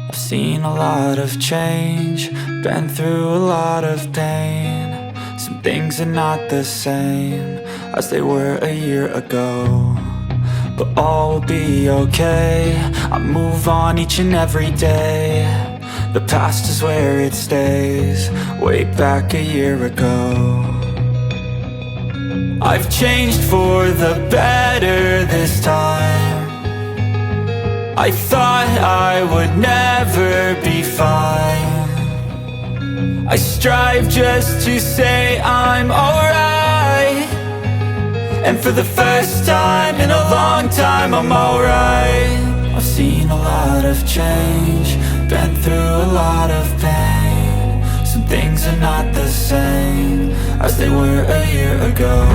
I've seen a lot of change, been through a lot of pain. Some things are not the same as they were a year ago, but all will be okay. I move on each and every day. The past is where it stays, way back a year ago. I've changed for the better this time. I thought I would never be fine. I strive just to say I'm alright, and for the first time in a long time I'm alright. I've seen a lot of change, been through a lot of pain. Some things are not the same as they were a year ago,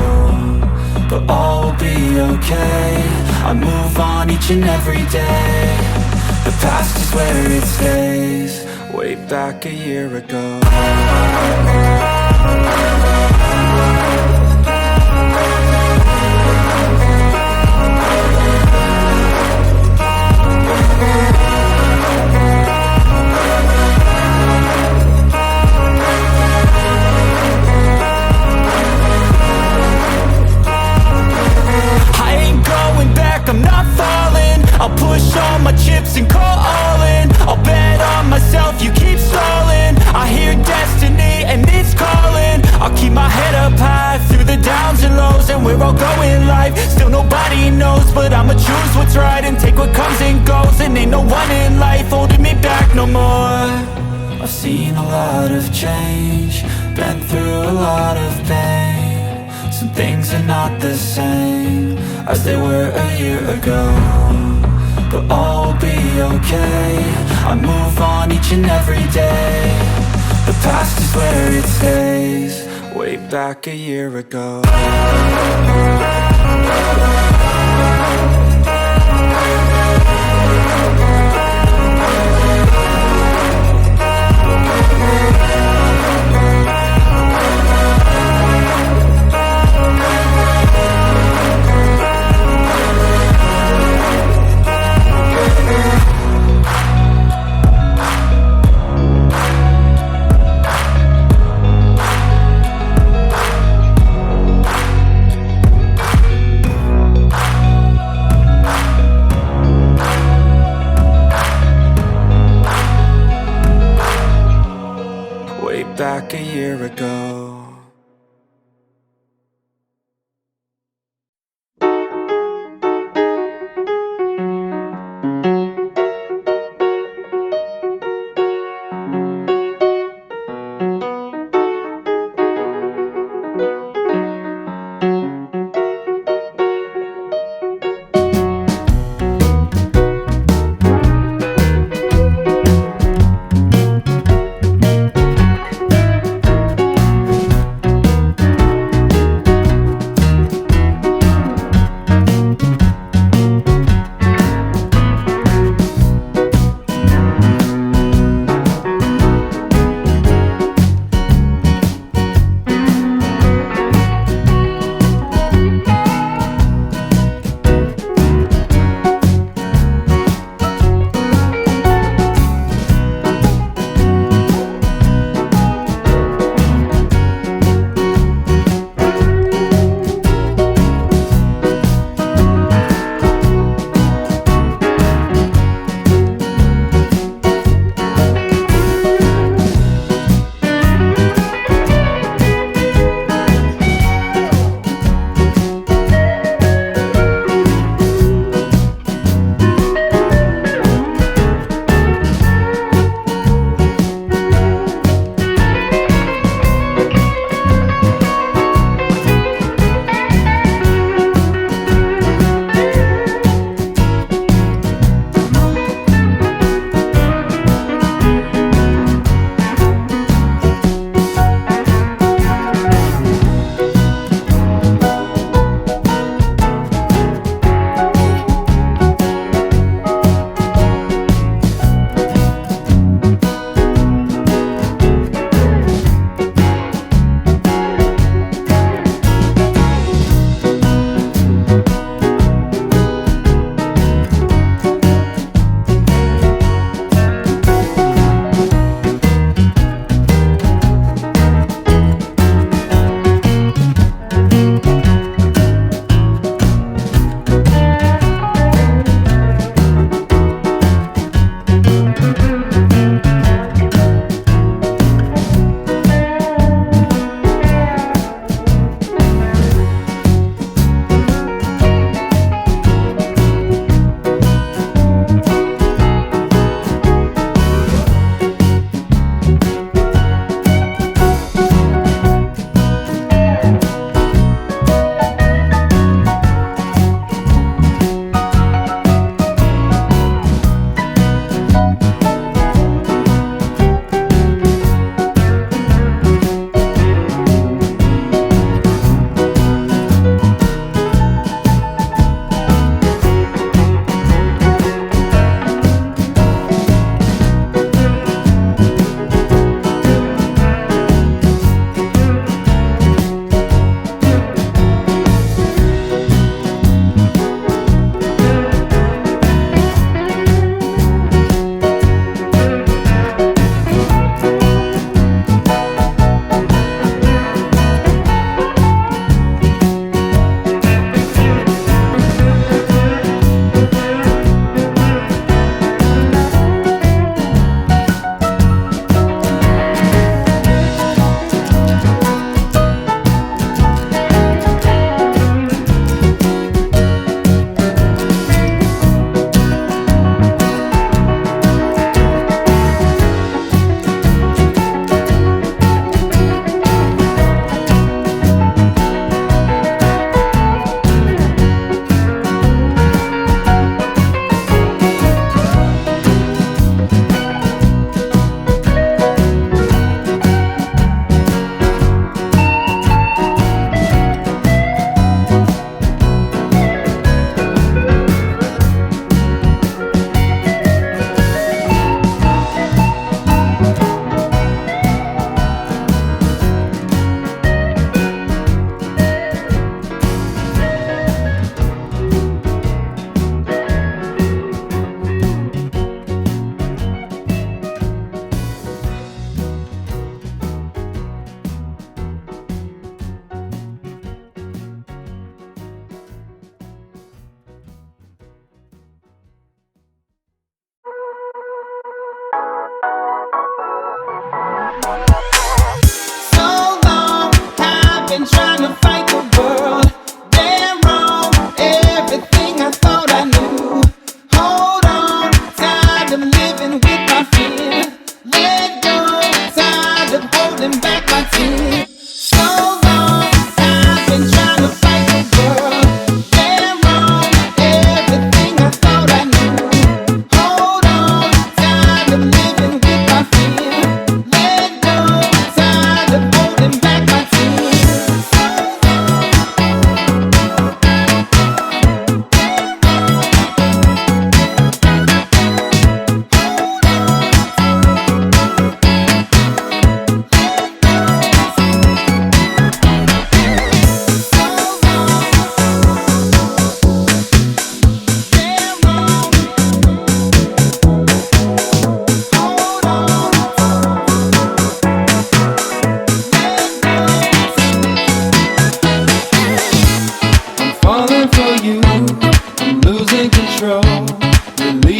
but all will be okay. I move on each and every day. The past is where it stays, way back a year ago. I'm not falling, I'll push all my chips and call all in. I'll bet on myself, you keep stalling. I hear destiny and it's calling. I'll keep my head up high through the downs and lows, and where I'll go in life, still nobody knows. But I'ma choose what's right and take what comes and goes, and ain't no one in life holding me back no more. I've seen a lot of change, been through a lot of pain. Some things are not the same as they were a year ago, but all will be okay. I move on each and every day. The past is where it stays, way back a year ago. Back a year ago.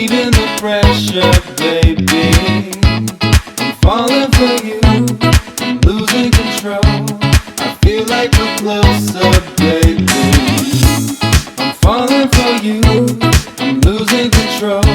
relieving the pressure, baby. I'm falling for you, I'm losing control. I feel like we're closer, baby. I'm falling for you, I'm losing control.